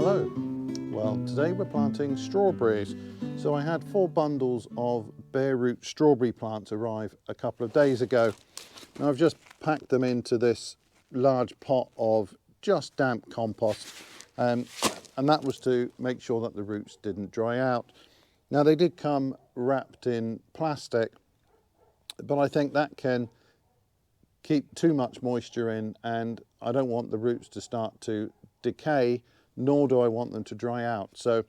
Hello. Well, today we're planting strawberries. So I had 4 bundles of bare root strawberry plants arrive a couple of days ago. Now I've just packed them into this large pot of just damp compost, and that was to make sure that the roots didn't dry out. Now they did come wrapped in plastic, but I think that can keep too much moisture in, and I don't want the roots to start to decay, nor do I want them to dry out. So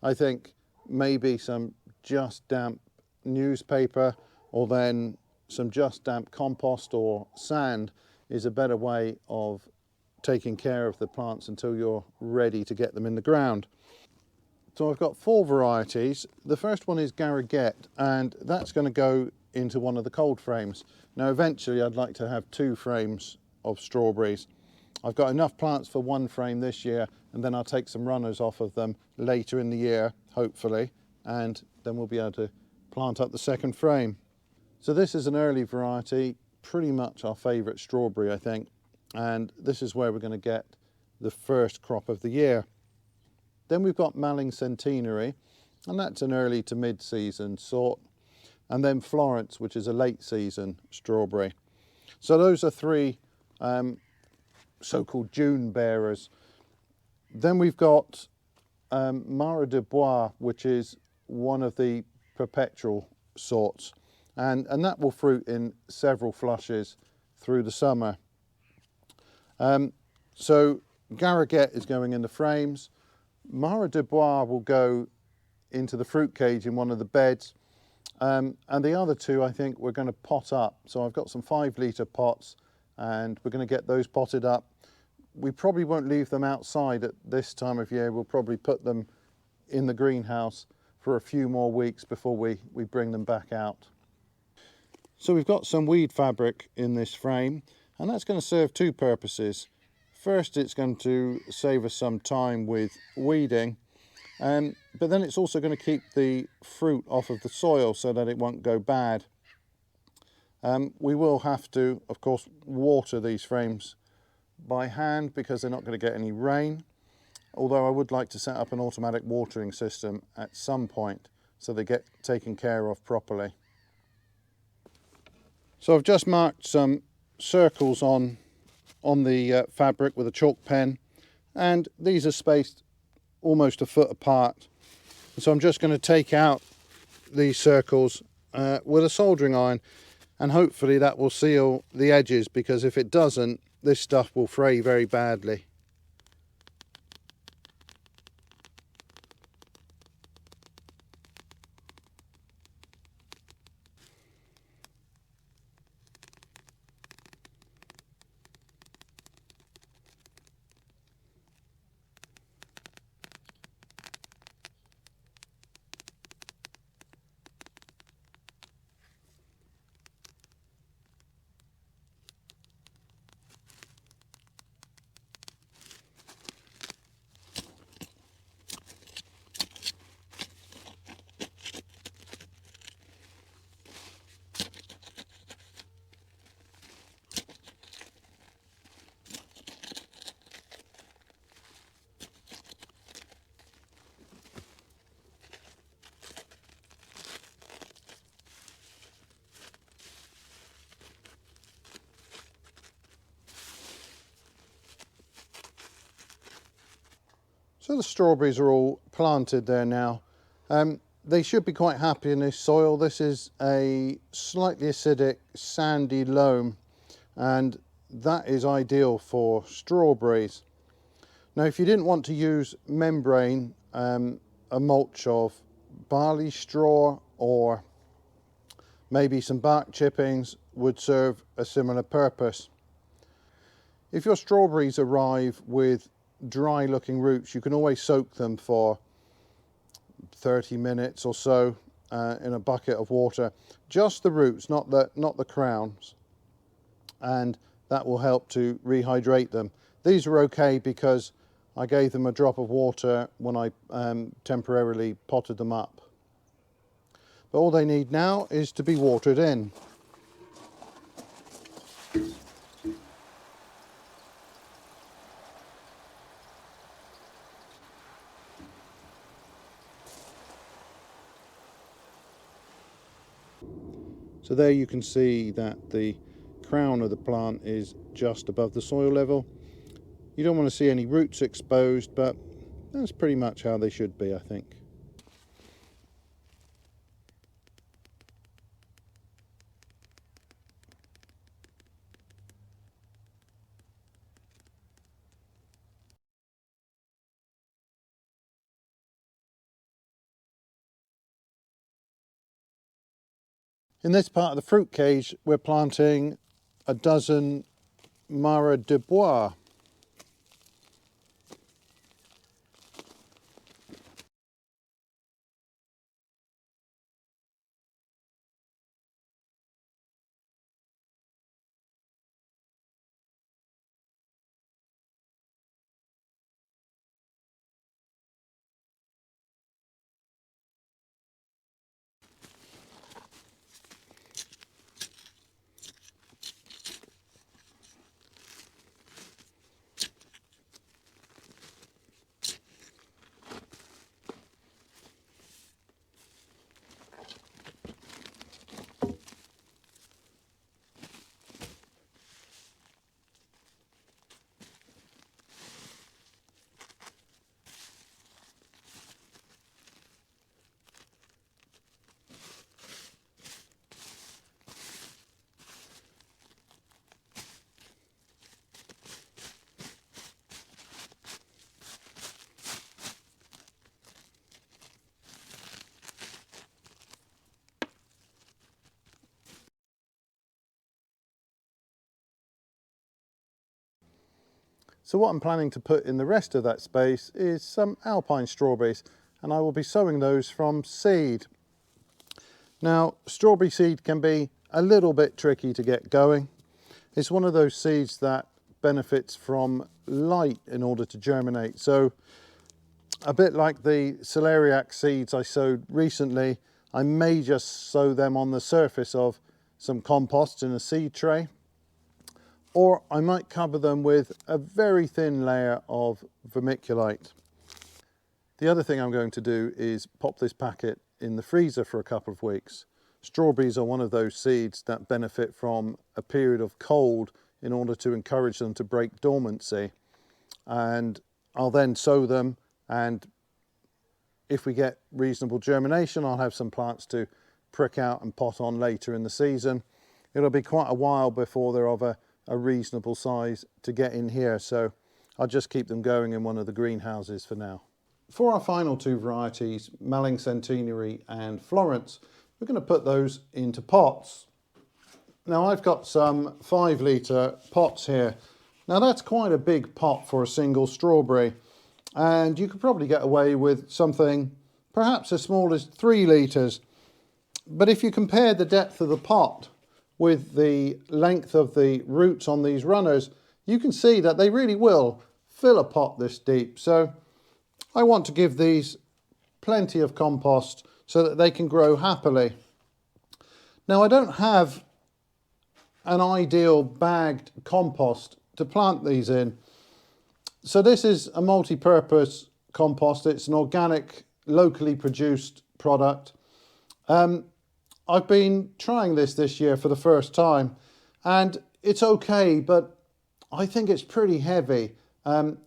I think maybe some just damp newspaper, or then some just damp compost or sand is a better way of taking care of the plants until you're ready to get them in the ground. So I've got 4 varieties. The first one is Gariguette, and that's going to go into one of the cold frames. Now eventually I'd like to have 2 frames of strawberries. I've got enough plants for 1 frame this year, and then I'll take some runners off of them later in the year, hopefully, and then we'll be able to plant up the second frame. So this is an early variety, pretty much our favourite strawberry, I think, and this is where we're going to get the first crop of the year. Then we've got Centenary, and that's an early to mid-season sort, and then Florence, which is a late season strawberry. So those are 3 so-called June bearers. Then we've got Bois, which is one of the perpetual sorts, and that will fruit in several flushes through the summer. So Gariguette is going in the frames. Bois will go into the fruit cage in one of the beds, and the other 2 I think we're going to pot up. So I've got some 5-litre pots, and we're going to get those potted up. We probably won't leave them outside at this time of year. We'll probably put them in the greenhouse for a few more weeks before we bring them back out. So we've got some weed fabric in this frame, and that's going to serve 2 purposes. First, it's going to save us some time with weeding, but then it's also going to keep the fruit off of the soil so that it won't go bad. We will have to, of course, water these frames by hand because they're not going to get any rain, although I would like to set up an automatic watering system at some point so they get taken care of properly. So I've just marked some circles on the fabric with a chalk pen, and these are spaced almost a foot apart. So I'm just going to take out these circles with a soldering iron, and hopefully that will seal the edges, because if it doesn't, this stuff will fray very badly. So the strawberries are all planted there now. They should be quite happy in this soil. This is a slightly acidic, sandy loam, and that is ideal for strawberries. Now, if you didn't want to use membrane, a mulch of barley straw or maybe some bark chippings would serve a similar purpose. If your strawberries arrive with dry looking roots, you can always soak them for 30 minutes or so in a bucket of water. Just the roots, not the crowns, and that will help to rehydrate them. These are okay because I gave them a drop of water when I temporarily potted them up. But all they need now is to be watered in. So there you can see that the crown of the plant is just above the soil level. You don't want to see any roots exposed, but that's pretty much how they should be, I think. In this part of the fruit cage, we're planting a dozen Mara de Bois. So what I'm planning to put in the rest of that space is some alpine strawberries, and I will be sowing those from seed. Now, strawberry seed can be a little bit tricky to get going. It's one of those seeds that benefits from light in order to germinate. So a bit like the celeriac seeds I sowed recently, I may just sow them on the surface of some compost in a seed tray, or I might cover them with a very thin layer of vermiculite. The other thing I'm going to do is pop this packet in the freezer for a couple of weeks. Strawberries are one of those seeds that benefit from a period of cold in order to encourage them to break dormancy. And I'll then sow them, and if we get reasonable germination, I'll have some plants to prick out and pot on later in the season. It'll be quite a while before they're of a reasonable size to get in here, so I'll just keep them going in one of the greenhouses for now. For our final two varieties, Centenary and Florence, we're going to put those into pots. Now I've got some 5 litre pots here. Now that's quite a big pot for a single strawberry, and you could probably get away with something perhaps as small as 3 litres. But if you compare the depth of the pot with the length of the roots on these runners, you can see that they really will fill a pot this deep. So I want to give these plenty of compost so that they can grow happily. Now I don't have an ideal bagged compost to plant these in. So this is a multi-purpose compost. It's an organic, locally produced product. I've been trying this year for the first time, and it's okay, but I think it's pretty heavy,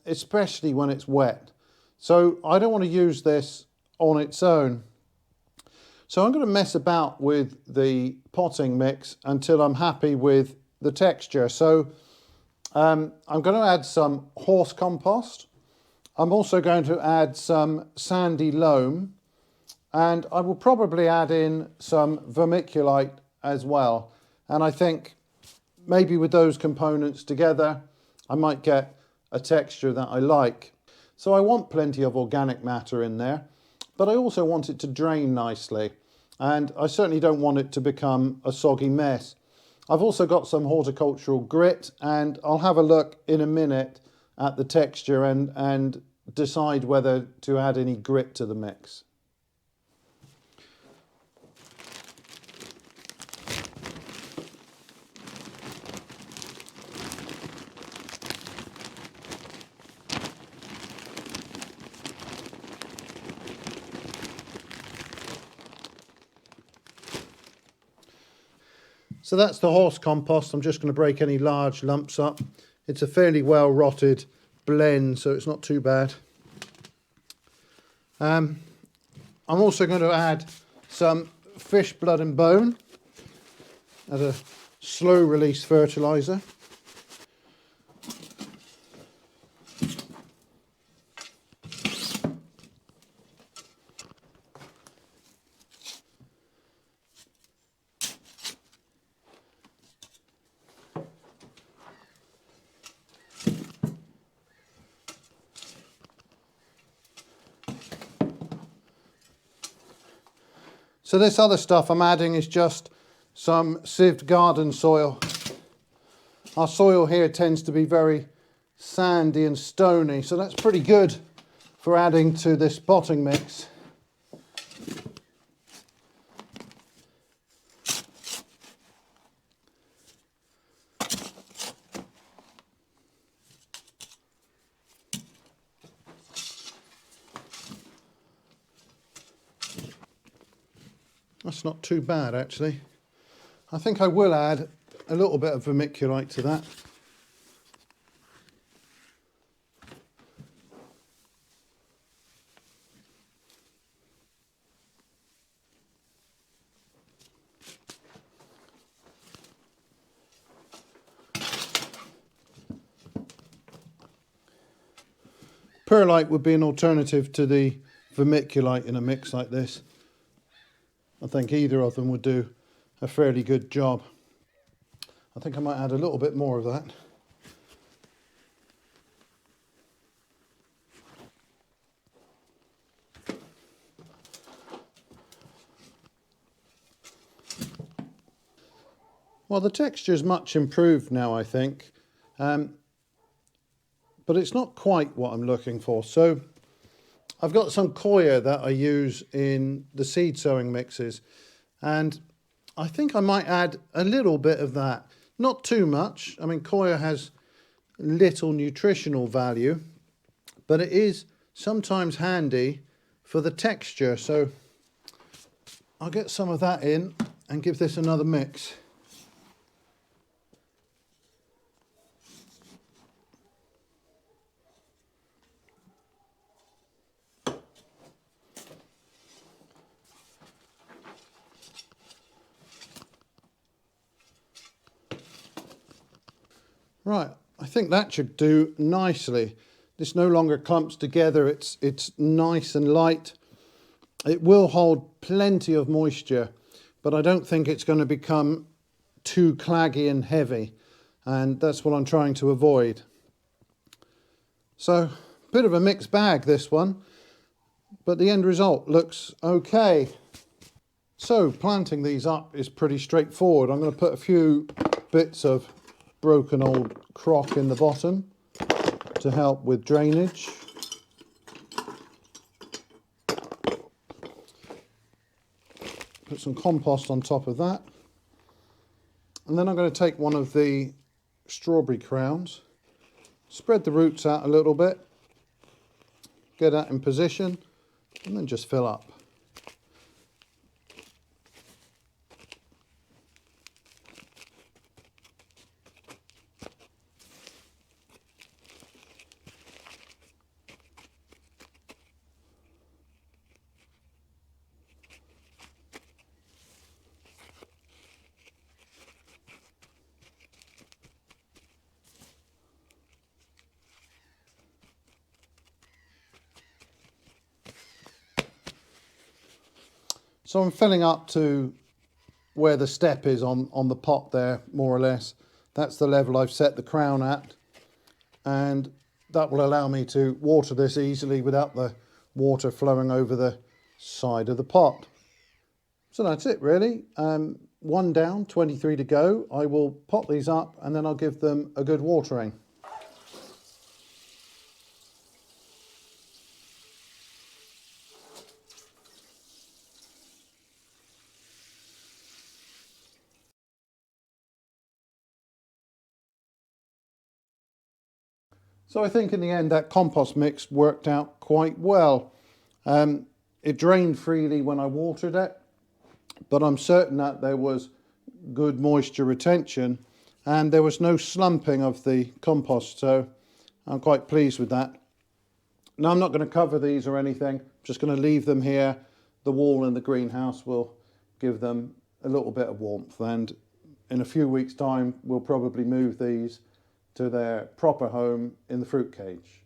especially when it's wet. So I don't want to use this on its own. So I'm going to mess about with the potting mix until I'm happy with the texture. So I'm going to add some horse compost. I'm also going to add some sandy loam, and I will probably add in some vermiculite as well. And I think maybe with those components together, I might get a texture that I like. So I want plenty of organic matter in there, but I also want it to drain nicely. And I certainly don't want it to become a soggy mess. I've also got some horticultural grit, and I'll have a look in a minute at the texture and decide whether to add any grit to the mix. So that's the horse compost. I'm just going to break any large lumps up. It's a fairly well rotted blend, so it's not too bad. I'm also going to add some fish blood and bone as a slow release fertiliser. So this other stuff I'm adding is just some sieved garden soil. Our soil here tends to be very sandy and stony, so that's pretty good for adding to this potting mix. That's not too bad, actually. I think I will add a little bit of vermiculite to that. Perlite would be an alternative to the vermiculite in a mix like this. I think either of them would do a fairly good job. I think I might add a little bit more of that. Well, the texture is much improved now, I think, but it's not quite what I'm looking for. So I've got some coir that I use in the seed sowing mixes, and I think I might add a little bit of that. Not too much. I mean, coir has little nutritional value, but it is sometimes handy for the texture. So I'll get some of that in and give this another mix. Right, I think that should do nicely. This no longer clumps together, it's nice and light. It will hold plenty of moisture, but I don't think it's going to become too claggy and heavy, and that's what I'm trying to avoid. So, bit of a mixed bag, this one, but the end result looks okay. So, planting these up is pretty straightforward. I'm going to put a few bits of broken old crock in the bottom to help with drainage. Put some compost on top of that. And then I'm going to take one of the strawberry crowns, spread the roots out a little bit, get that in position, and then just fill up. So I'm filling up to where the step is on the pot there, more or less. That's the level I've set the crown at, and that will allow me to water this easily without the water flowing over the side of the pot. So that's it really. One down, 23 to go. I will pot these up and then I'll give them a good watering. So I think in the end that compost mix worked out quite well. It drained freely when I watered it, but I'm certain that there was good moisture retention, and there was no slumping of the compost, so I'm quite pleased with that. Now I'm not going to cover these or anything, I'm just going to leave them here. The wall in the greenhouse will give them a little bit of warmth, and in a few weeks' time we'll probably move these to their proper home in the fruit cage.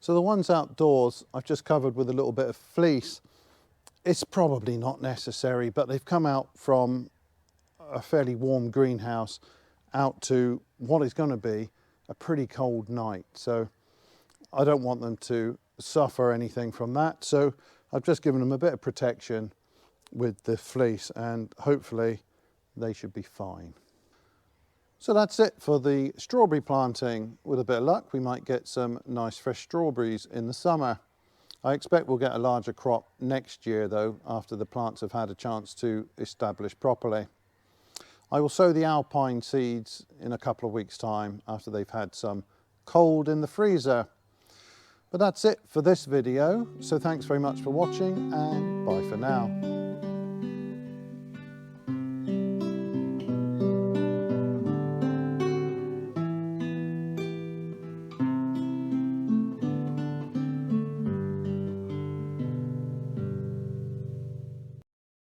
So the ones outdoors I've just covered with a little bit of fleece. It's probably not necessary, but they've come out from a fairly warm greenhouse out to what is going to be a pretty cold night. So I don't want them to suffer anything from that. So I've just given them a bit of protection with the fleece, and hopefully they should be fine. So that's it for the strawberry planting. With a bit of luck, we might get some nice fresh strawberries in the summer. I expect we'll get a larger crop next year though, after the plants have had a chance to establish properly. I will sow the alpine seeds in a couple of weeks' time after they've had some cold in the freezer. But that's it for this video. So thanks very much for watching, and bye for now.